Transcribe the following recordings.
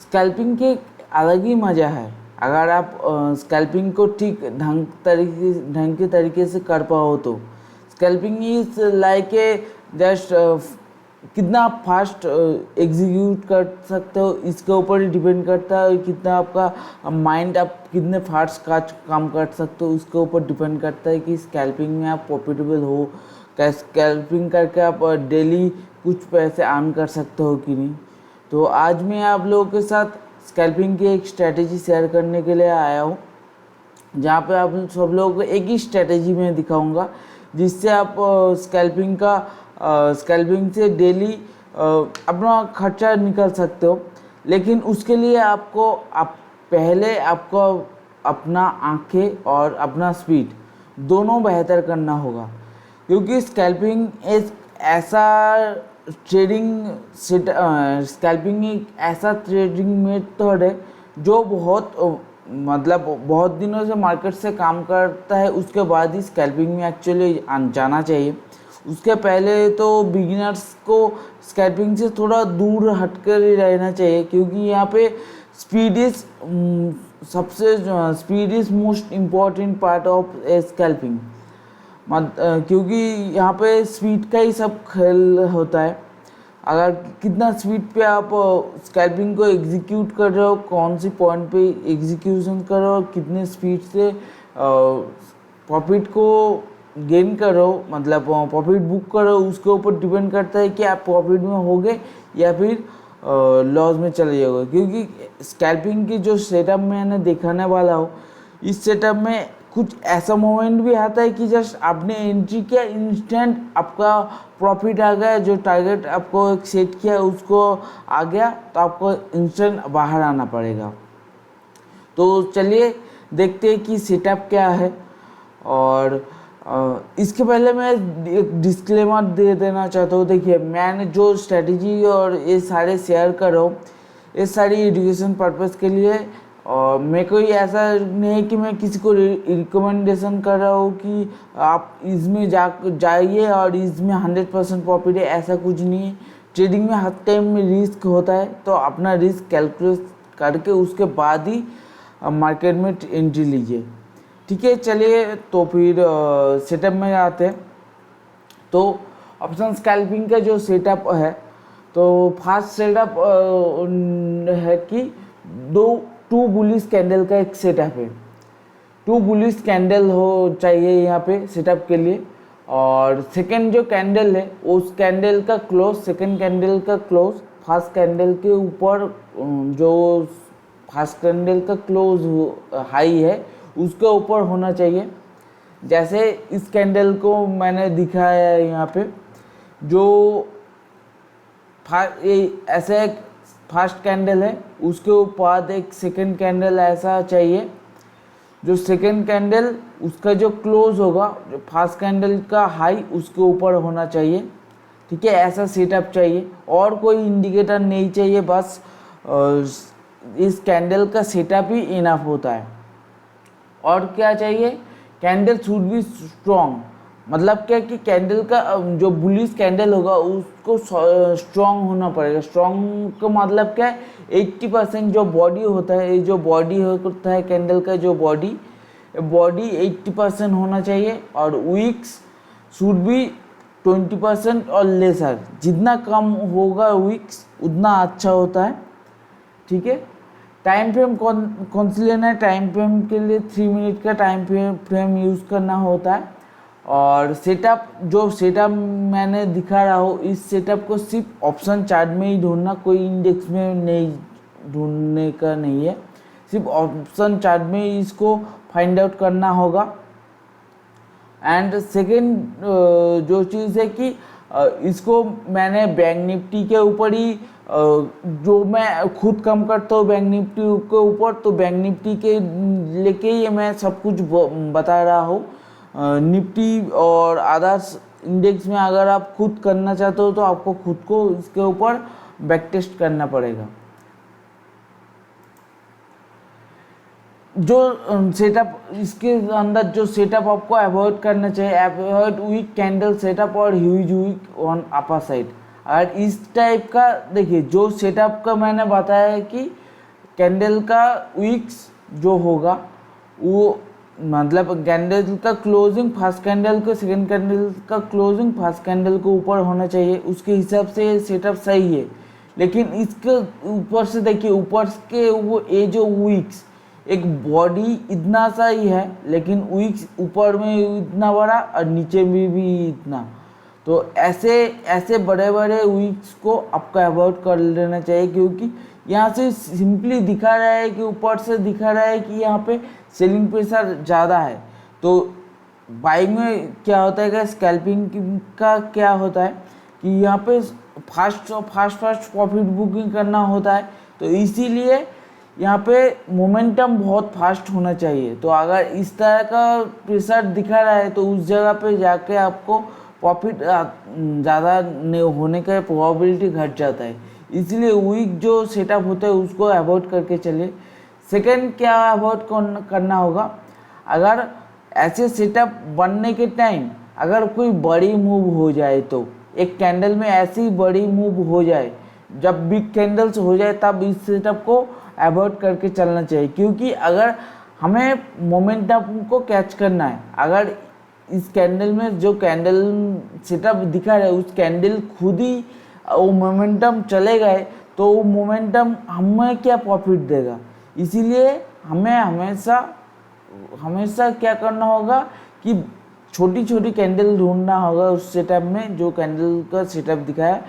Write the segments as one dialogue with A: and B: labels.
A: Scalping के अलग ही मज़ा है अगर आप स्कैल्पिंग को ठीक ढंग के तरीके से कर पाओ तो। Scalping is like a just कितना आप फास्ट एग्जीक्यूट कर सकते हो इसके ऊपर ही डिपेंड करता है। कितना आपका माइंड, आप कितने फास्ट काम कर सकते हो उसके ऊपर डिपेंड करता है कि स्कैल्पिंग में आप प्रॉफिटेबल हो, क्या स्कैल्पिंग करके आप डेली कुछ पैसे अर्न कर सकते हो कि नहीं। तो आज मैं आप लोगों के साथ स्कैल्पिंग की एक स्ट्रैटेजी शेयर करने के लिए आया हूँ, जहाँ पे आप सब लोगों को एक ही स्ट्रैटेजी में दिखाऊंगा जिससे आप स्कैल्पिंग से डेली अपना खर्चा निकाल सकते हो। लेकिन उसके लिए पहले आपको अपना आंखें और अपना स्पीड दोनों बेहतर करना होगा, क्योंकि स्कैल्पिंग एक ऐसा स्कैल्पिंग एक ऐसा ट्रेडिंग मेथड है जो बहुत दिनों से मार्केट से काम करता है। उसके बाद ही स्कैल्पिंग में एक्चुअली जाना चाहिए। उसके पहले तो बिगिनर्स को स्कैल्पिंग से थोड़ा दूर हटकर ही रहना चाहिए, क्योंकि यहाँ पे speed is most important part of scalping. क्योंकि यहाँ पे स्पीड का ही सब खेल होता है। अगर कितना स्पीड पे आप स्कैल्पिंग को एग्जीक्यूट कर रहे हो, कौन सी पॉइंट पे एग्जीक्यूशन कर रहे हो, कितने स्पीड से प्रॉफिट को गेन कर रहे हो, मतलब प्रॉफिट बुक कर रहे हो, उसके ऊपर डिपेंड करता है कि आप प्रॉफिट में होगे या फिर लॉस में चले जाओगे। क्योंकि स्कैल्पिंग की जो सेटअप मैंने दिखाने वाला हूँ, इस सेटअप में कुछ ऐसा मोमेंट भी आता है कि जस्ट आपने एंट्री किया, इंस्टेंट आपका प्रॉफिट आ गया, जो टारगेट आपको एक सेट किया उसको आ गया, तो आपको इंस्टेंट बाहर आना पड़ेगा। तो चलिए देखते हैं कि सेटअप क्या है। और इसके पहले मैं एक डिस्क्लेमर दे देना चाहता हूँ। देखिए, मैंने जो स्ट्रेटजी और ये सारे शेयर कर रहा हूँ, ये सारी एजुकेशन पर्पज़ के लिए, और मैं कोई ऐसा नहीं है कि मैं किसी को रिकमेंडेशन कर रहा हूँ कि आप इसमें जाइए और इसमें 100% प्रॉफिट है, ऐसा कुछ नहीं है। ट्रेडिंग में हर टाइम में रिस्क होता है, तो अपना रिस्क कैलकुलेट करके उसके बाद ही मार्केट में एंट्री लीजिए। ठीक है, चलिए तो फिर सेटअप में आते हैं। तो ऑप्शन स्कैल्पिंग का जो सेटअप है, तो फर्स्ट सेटअप है कि टू बुलिश कैंडल का एक सेटअप है। टू बुलिश कैंडल हो चाहिए यहाँ पे सेटअप के लिए। और सेकंड जो कैंडल है, उस कैंडल का क्लोज, सेकंड कैंडल का क्लोज फर्स्ट कैंडल के ऊपर, जो फर्स्ट कैंडल का क्लोज हाई है उसके ऊपर होना चाहिए। जैसे इस कैंडल को मैंने दिखाया है यहाँ पे, जो ऐसे एक फर्स्ट कैंडल है, उसके ऊपर एक सेकंड कैंडल ऐसा चाहिए। जो सेकंड कैंडल उसका जो क्लोज होगा, जो फर्स्ट कैंडल का हाई उसके ऊपर होना चाहिए। ठीक है, ऐसा सेटअप चाहिए, और कोई इंडिकेटर नहीं चाहिए, बस इस कैंडल का सेटअप ही इनफ होता है। और क्या चाहिए, कैंडल शुड बी स्ट्रॉन्ग। मतलब क्या कि कैंडल का जो बुलिश कैंडल होगा उसको स्ट्रॉन्ग होना पड़ेगा। स्ट्रॉन्ग का मतलब क्या है, 80% जो बॉडी होता है, जो बॉडी होता है कैंडल का, जो बॉडी 80% होना चाहिए, और विक्स शुड बी 20% और लेसर। जितना कम होगा विक्स उतना अच्छा होता है। ठीक है, टाइम फ्रेम कौन सी लेना है, टाइम फ्रेम के लिए 3 मिनट का टाइम फ्रेम यूज़ करना होता है। और जो सेटअप मैंने दिखा रहा हूँ, इस सेटअप को सिर्फ ऑप्शन चार्ट में ही ढूंढना, कोई इंडेक्स में नहीं ढूंढने का नहीं है, सिर्फ ऑप्शन चार्ट में ही इसको फाइंड आउट करना होगा। एंड सेकेंड जो चीज़ है कि इसको मैंने बैंक निफ्टी के ऊपर ही, जो मैं खुद कम करता हूँ बैंक निफ्टी के ऊपर, तो बैंक निफ्टी के लेके ही मैं सब कुछ बता रहा हूँ। निफ्टी और अदर्स इंडेक्स में अगर आप खुद करना चाहते हो तो आपको खुद को इसके ऊपर बैक टेस्ट करना पड़ेगा। जो सेटअप इसके अंदर जो सेटअप आपको अवॉइड करना चाहिए, अवॉइड वीक कैंडल सेटअप और huge wick on upper side. और इस टाइप का देखिए, जो सेटअप का मैंने बताया है कि कैंडल का विक्स जो होगा वो मतलब कैंडल का क्लोजिंग फर्स्ट कैंडल को सेकंड कैंडल का क्लोजिंग फर्स्ट कैंडल को ऊपर होना चाहिए, उसके हिसाब से सेटअप सही है। लेकिन इसके ऊपर से देखिए, ऊपर के वो ये जो विक्स एक बॉडी इतना सा ही है, लेकिन विक्स ऊपर में इतना बड़ा और नीचे में भी इतना, तो ऐसे ऐसे बड़े बड़े विक्स को आपको अवॉइड कर लेना चाहिए, क्योंकि यहाँ से सिंपली दिखा रहा है कि ऊपर से दिखा रहा है कि यहाँ पे सेलिंग प्रेशर ज़्यादा है। तो बाइंग में क्या होता है कि स्कैल्पिंग का क्या होता है कि यहाँ पे फास्ट प्रॉफिट बुकिंग करना होता है, तो इसीलिए यहाँ पे मोमेंटम बहुत फास्ट होना चाहिए। तो अगर इस तरह का प्रेशर दिखा रहा है तो उस जगह पे जाके आपको प्रॉफिट ज़्यादा होने का प्रोबेबिलिटी घट जाता है, इसलिए वीक जो सेटअप होता है उसको अवॉइड करके चलिए। सेकंड क्या अवॉइड करना होगा, अगर ऐसे सेटअप बनने के टाइम अगर कोई बड़ी मूव हो जाए, तो एक कैंडल में ऐसी बड़ी मूव हो जाए, जब बिग कैंडल्स हो जाए तब इस सेटअप को अवॉइड करके चलना चाहिए, क्योंकि अगर हमें मोमेंटम को कैच करना है, अगर इस कैंडल में जो कैंडल सेटअप दिखा रहा है उस कैंडल खुद ही वो मोमेंटम चले गए, तो वो मोमेंटम हमें क्या प्रॉफिट देगा। इसीलिए हमें हमेशा क्या करना होगा कि छोटी छोटी कैंडल ढूंढना होगा उस सेटअप में, जो कैंडल का सेटअप दिखाया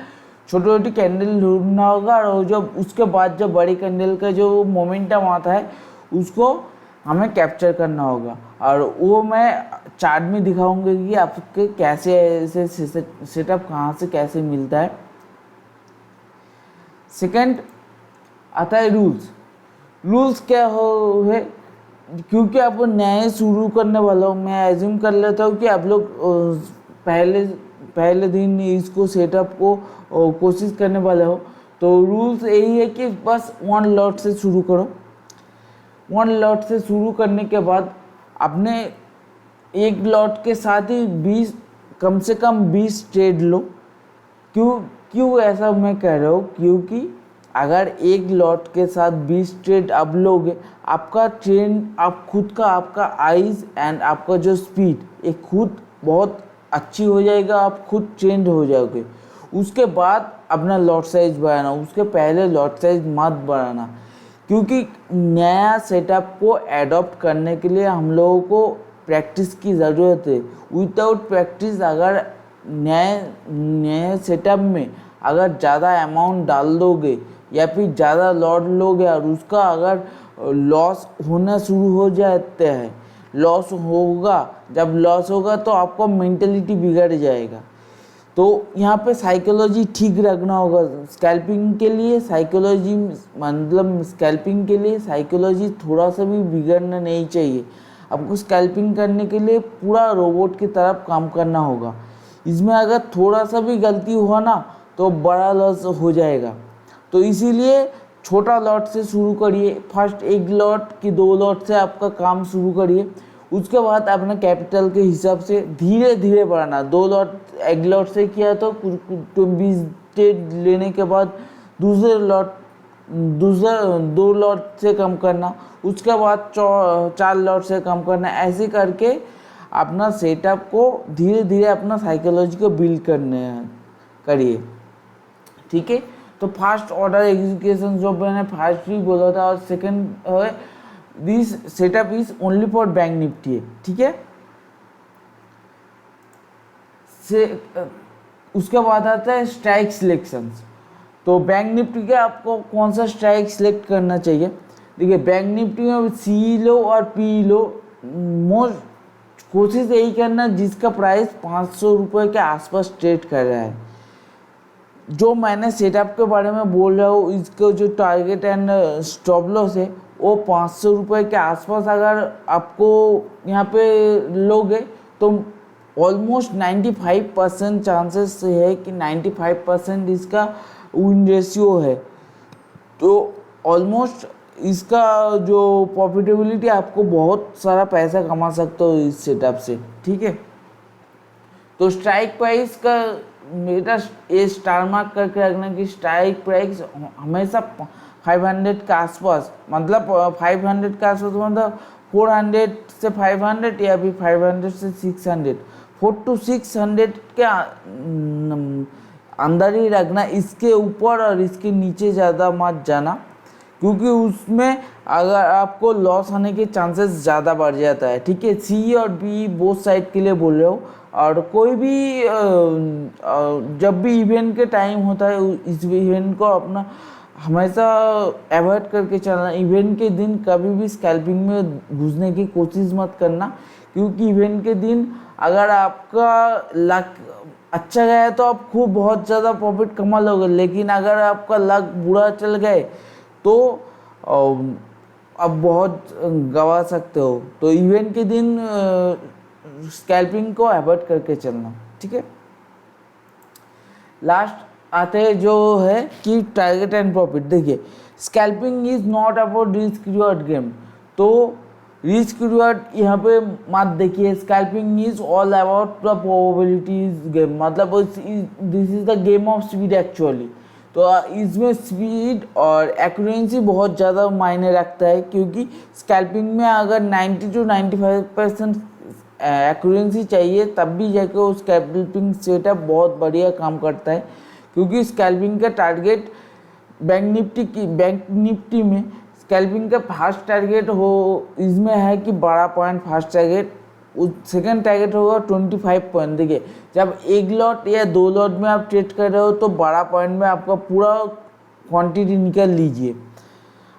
A: छोटी छोटी कैंडल ढूंढना होगा, और जब उसके बाद जब बड़ी कैंडल का जो मोमेंटम आता है उसको हमें कैप्चर करना होगा, और वो मैं चार्ट में दिखाऊंगा कि आपके कैसे ऐसे सेटअप कहाँ से कैसे मिलता है। सेकंड आता है रूल्स क्या है, क्योंकि आप नए शुरू करने वाला हूँ, मैं एज्यूम कर लेता हूँ कि आप लोग पहले दिन इसको सेटअप को कोशिश करने वाले हो, तो रूल्स यही है कि बस 1 लॉट से शुरू करो। 1 लॉट से शुरू करने के बाद अपने 1 लॉट के साथ ही कम से कम 20 ट्रेड लो। क्यों ऐसा मैं कह रहा हूँ, क्योंकि अगर 1 लॉट के साथ 20 ट्रेड आप लोगे, आपका ट्रेंड आप खुद का आपका आइज एंड आपका जो स्पीड एक खुद बहुत अच्छी हो जाएगा, आप खुद ट्रेंड हो जाओगे। उसके बाद अपना लॉट साइज बढ़ाना, उसके पहले लॉट साइज मत बढ़ाना, क्योंकि नया सेटअप को एडॉप्ट करने के लिए हम लोगों को प्रैक्टिस की ज़रूरत है। विदाउट प्रैक्टिस अगर नए सेटअप में अगर ज़्यादा अमाउंट डाल दोगे या फिर ज़्यादा लॉट लोगे और उसका अगर लॉस होना शुरू हो जाते हैं, जब लॉस होगा तो आपका मेंटलिटी बिगड़ जाएगा। तो यहाँ पे साइकोलॉजी ठीक रखना होगा। स्कैल्पिंग के लिए साइकोलॉजी थोड़ा सा भी बिगड़ना नहीं चाहिए। आपको स्कैल्पिंग करने के लिए पूरा रोबोट की तरफ काम करना होगा। इसमें अगर थोड़ा सा भी गलती हुआ ना तो बड़ा लॉस हो जाएगा। तो इसीलिए छोटा लॉट से शुरू करिए, फर्स्ट 1 लॉट की 2 लॉट से आपका काम शुरू करिए। उसके बाद अपना कैपिटल के हिसाब से धीरे धीरे बढ़ाना। 2 लॉट 1 लॉट से किया तो 20 ट्रेड लेने के बाद दूसरे 2 लॉट से कम करना, उसके बाद 4 लॉट से कम करना। ऐसे करके अपना सेटअप को धीरे धीरे अपना साइकोलॉजी को बिल्ड करिए, ठीक है। तो फास्ट ऑर्डर एग्जीक्यूशन जो मैंने फास्ट ही बोला था, और सेकंड है this setup is only for bank Nifty, ठीक है। उसके बाद आता है स्ट्राइक सिलेक्शंस। तो बैंक निफ्टी के आपको कौन सा स्ट्राइक सिलेक्ट करना चाहिए। देखिए बैंक निफ्टी में सी लो और पी लो, मोस्ट कोशिश यही करना जिसका प्राइस 500 रुपये के आसपास ट्रेड कर रहा है। जो मैंने सेटअप के बारे में बोल रहा हूँ, इसको जो टारगेट एंड स्टॉप लॉस है वो 500 रुपये के आसपास अगर आपको यहाँ पे लोगे तो ऑलमोस्ट 95% चांसेस है कि 95% इसका विन रेशियो है। तो ऑलमोस्ट इसका जो प्रॉफिटेबिलिटी आपको बहुत सारा पैसा कमा सकते हो इस सेटअप से, ठीक है। तो स्ट्राइक प्राइस का मेरा ये स्टार मार्क करके रखना कि स्ट्राइक प्राइस हमेशा 500 के आसपास, मतलब 500 के आसपास मतलब 400 से 500 या फिर 500 से 600, 400 to 600 के अंदर ही रखना, इसके ऊपर और इसके नीचे ज़्यादा मत जाना, क्योंकि उसमें अगर आपको लॉस होने के चांसेस ज़्यादा बढ़ जाता है। ठीक है, सी और बी बोथ साइड के लिए बोल रहे हो। और कोई भी जब भी इवेंट के टाइम होता है इस इवेंट को अपना हमेशा अवॉइड करके चलना। इवेंट के दिन कभी भी स्कैल्पिंग में घुसने की कोशिश मत करना, क्योंकि इवेंट के दिन अगर आपका लक अच्छा गया तो आप खूब बहुत ज़्यादा प्रॉफिट कमा लोगे, लेकिन अगर आपका लक बुरा चल गए तो आप बहुत गवा सकते हो। तो इवेंट के दिन स्कैल्पिंग को अवॉइड करके चलना। ठीक है, लास्ट आते हैं जो है कि टारगेट एंड प्रॉफिट। देखिए, scalping is not about risk reward game, तो रिस्क रिवॉर्ड यहाँ पे मत देखिए। Scalping is all about the probabilities game, मतलब this is the game of speed actually. तो इसमें स्पीड और एक्यूरेंसी बहुत ज़्यादा मायने रखता है, क्योंकि स्कैल्पिंग में अगर 90 to 95% एक्यूरेंसी चाहिए तब भी जाके वो स्कैल्पिंग सेटअप बहुत बढ़िया काम करता है। क्योंकि स्कैल्पिंग का टारगेट बैंक निफ्टी में स्कैल्पिंग का फर्स्ट टारगेट हो इसमें है कि 12 point first target, second target होगा 25 पॉइंट। देखिए, जब एक लॉट या 2 लॉट में आप ट्रेड कर रहे हो तो 12 पॉइंट में आपका पूरा क्वांटिटी निकल लीजिए।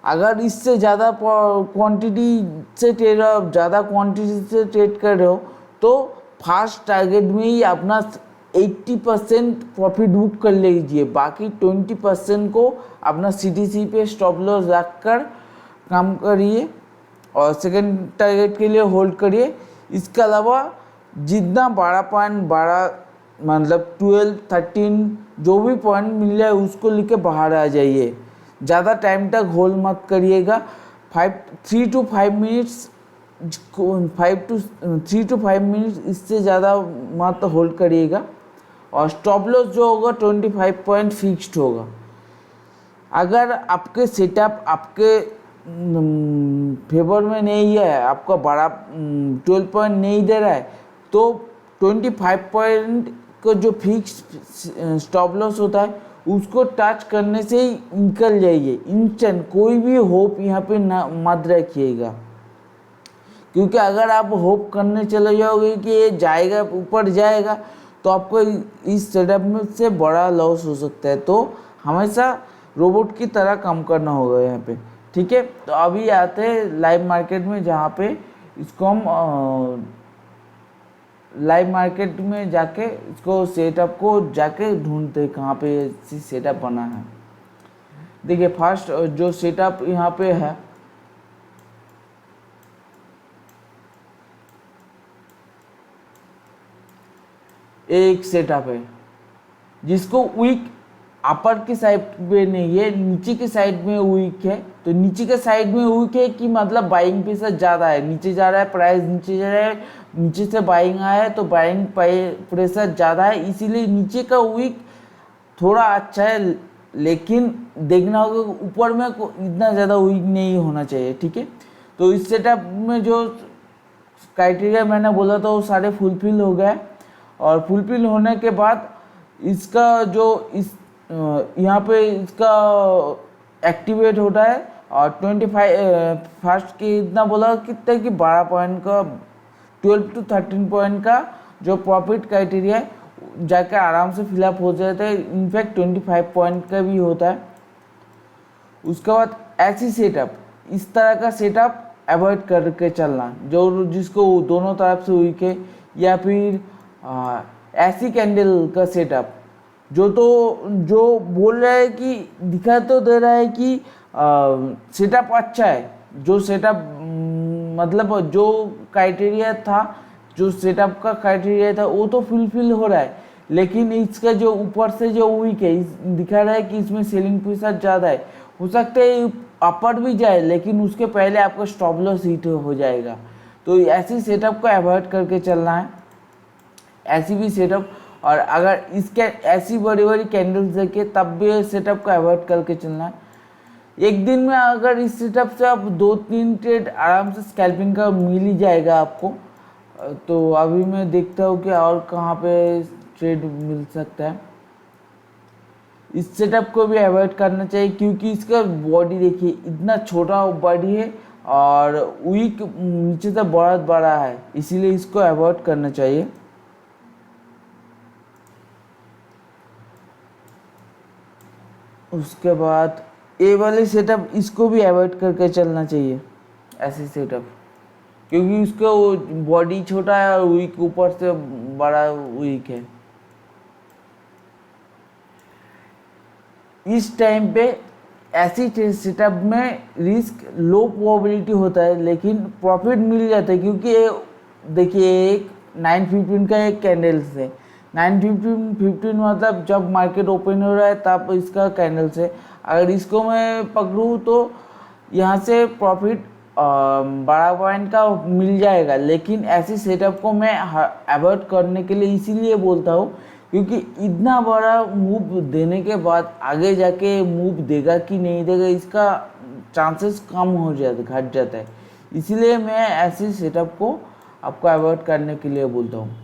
A: अगर इससे ज़्यादा क्वांटिटी से ट्रेड ज़्यादा क्वांटिटी से ट्रेड कर रहे हो तो फर्स्ट टारगेट में ही अपना 80% प्रॉफिट बुक कर लीजिए, बाकी 20% को अपना CTC पे स्टॉप लॉस रख कर काम करिए और सेकेंड टारगेट के लिए होल्ड करिए। इसके अलावा जितना 12 मतलब 12, 13 जो भी पॉइंट मिल जाए उसको लेके बाहर आ जाइए। ज़्यादा टाइम तक होल्ड मत करिएगा। 3 to 5 मिनट्स 3 to 5 मिनट्स इससे ज़्यादा मत होल्ड करिएगा। और स्टॉप लॉस जो होगा 25 पॉइंट फिक्स्ड होगा। अगर आपके सेटअप आपके फेवर में नहीं है, आपका बड़ा 12 पॉइंट नहीं दे रहा है, तो 25 पॉइंट का जो फिक्स स्टॉप लॉस होता है उसको टच करने से ही निकल जाइए इंस्टेंट। कोई भी होप यहाँ पे ना मत रखिएगा, क्योंकि अगर आप होप करने चले जाओगे कि ये जाएगा ऊपर जाएगा तो आपको इस सेटअप में से बड़ा लॉस हो सकता है। तो हमेशा रोबोट की तरह काम करना होगा यहाँ पे। ठीक है, तो अभी आते हैं लाइव मार्केट में, जहाँ पे इसको हम लाइव मार्केट में जाके इसको सेटअप को जाके ढूंढते कहाँ पे सेटअप बना है। देखिए, फर्स्ट जो सेटअप यहाँ पे है एक सेटअप है जिसको वीक अपर की साइड पे नहीं है, नीचे के साइड में वीक है। तो नीचे के साइड में वीक है कि मतलब बाइंग प्रेशर ज़्यादा है, नीचे जा रहा है, प्राइस नीचे जा रहा है, नीचे से बाइंग आया है तो बाइंग प्रेशर ज़्यादा है, इसीलिए नीचे का वीक थोड़ा अच्छा है। लेकिन देखना होगा ऊपर में इतना ज़्यादा वीक नहीं होना चाहिए। ठीक है, तो इस सेटअप में जो क्राइटेरिया मैंने बोला था वो सारे फुलफिल हो गए। और फुलफिल होने के बाद इसका जो इस यहाँ पे इसका एक्टिवेट होता है और 25 फर्स्ट की इतना बोला कितना कि 12 पॉइंट का 12 to 13 पॉइंट का जो प्रॉफिट क्राइटेरिया है जाके आराम से फिलअप हो जाता है। इनफैक्ट 25 पॉइंट का भी होता है। उसके बाद ऐसी सेटअप, इस तरह का सेटअप अवॉइड करके चलना जो जिसको दोनों तरफ से वीक है, या फिर ऐसी कैंडल का सेटअप जो बोल रहा है कि दिखा तो दे रहा है कि सेटअप अच्छा है, जो सेटअप मतलब जो क्राइटेरिया था, जो सेटअप का क्राइटेरिया था वो तो फुलफिल हो रहा है, लेकिन इसका जो ऊपर से जो वीक है दिखा रहा है कि इसमें सेलिंग प्रेशर ज़्यादा है। हो सकता है अपर भी जाए लेकिन उसके पहले आपका स्टॉप लॉस हिट हो जाएगा। तो ऐसी सेटअप को अवॉइड करके चलना है, ऐसी भी सेटअप। और अगर इसके ऐसी बड़ी बड़ी कैंडल्स देखे तब भी सेटअप को अवॉइड करके चलना है। एक दिन में अगर इस सेटअप से आप 2-3 ट्रेड आराम से स्कैल्पिंग का मिल ही जाएगा आपको। तो अभी मैं देखता हूँ कि और कहाँ पे ट्रेड मिल सकता है। इस सेटअप को भी अवॉइड करना चाहिए क्योंकि इसका बॉडी देखिए इतना छोटा बॉडी है और वीक नीचे से बहुत बड़ा है, इसीलिए इसको अवॉइड करना चाहिए। उसके बाद ए वाले सेटअप, इसको भी अवॉइड करके चलना चाहिए ऐसे सेटअप, क्योंकि उसका बॉडी छोटा है और वीक ऊपर से बड़ा वीक है। इस टाइम पे ऐसी सेटअप में रिस्क लो प्रोबेबिलिटी होता है लेकिन प्रॉफिट मिल जाता है, क्योंकि देखिए एक 915 का एक कैंडल्स है। 915 मतलब जब मार्केट ओपन हो रहा है तब इसका कैंडल्स है। अगर इसको मैं पकड़ूँ तो यहाँ से प्रॉफिट 12 पॉइंट का मिल जाएगा, लेकिन ऐसी सेटअप को मैं अवॉइड करने के लिए इसीलिए बोलता हूँ क्योंकि इतना बड़ा मूव देने के बाद आगे जाके मूव देगा कि नहीं देगा इसका चांसेस कम हो जाता, घट जाता है। इसीलिए मैं ऐसे सेटअप को आपको अवॉइड करने के लिए बोलता हूँ।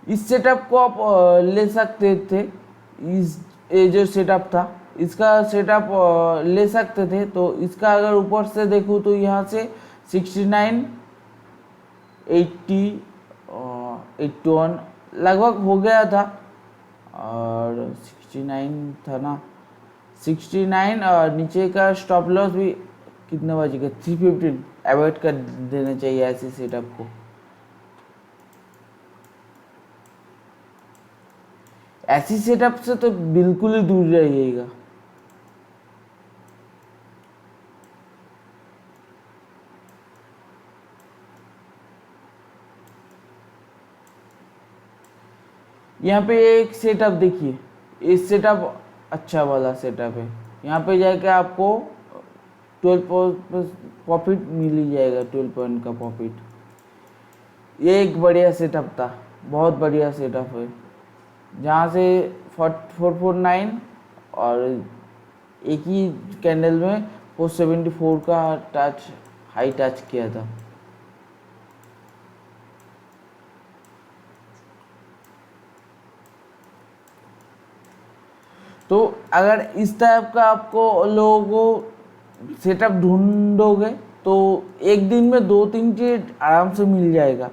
A: इस सेटअप को आप ले सकते थे, ये जो सेटअप था इसका सेटअप ले सकते थे। तो इसका अगर ऊपर से देखूँ तो यहाँ से 69, 80, 81 लगभग हो गया था और 69 था ना, 69 और नीचे का स्टॉप लॉस भी कितने बजेगा 315। अवॉइड कर देना चाहिए ऐसे सेटअप को। ऐसी सेटअप से तो बिल्कुल ही दूर रहिएगा। यहाँ पे एक सेटअप देखिए, इस सेटअप अच्छा वाला सेटअप है। यहाँ पे जाके आपको 12 प्रॉफिट मिल ही जाएगा, 12 पॉइंट का प्रॉफिट। ये एक बढ़िया सेटअप था, बहुत बढ़िया सेटअप है, जहाँ से 449 और एक ही कैंडल में 474 का हाई टच किया था। तो अगर इस टाइप का आपको लोगों को सेटअप ढूंढोगे तो एक दिन में 2-3 ट्रेड आराम से मिल जाएगा।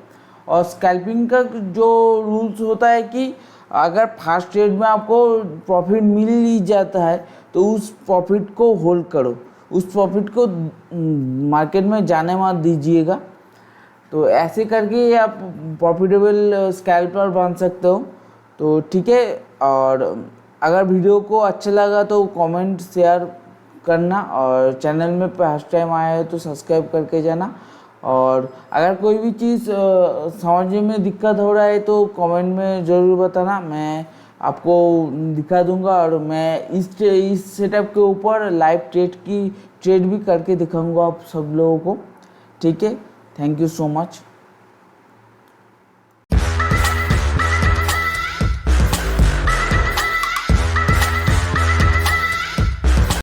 A: और स्कैल्पिंग का जो रूल्स होता है कि अगर फर्स्ट ट्रेड में आपको प्रॉफिट मिल ही जाता है तो उस प्रॉफिट को होल्ड करो, उस प्रॉफिट को मार्केट में जाने मत दीजिएगा। तो ऐसे करके आप प्रॉफिटेबल स्कैल्पर बन सकते हो। तो ठीक है, और अगर वीडियो को अच्छा लगा तो कमेंट शेयर करना, और चैनल में फर्स्ट टाइम आया है तो सब्सक्राइब करके जाना। और अगर कोई भी चीज़ समझने में दिक्कत हो रहा है तो कमेंट में ज़रूर बताना, मैं आपको दिखा दूंगा। और मैं इस सेटअप के ऊपर लाइव ट्रेड भी करके दिखाऊंगा आप सब लोगों को। ठीक है, थैंक यू सो मच।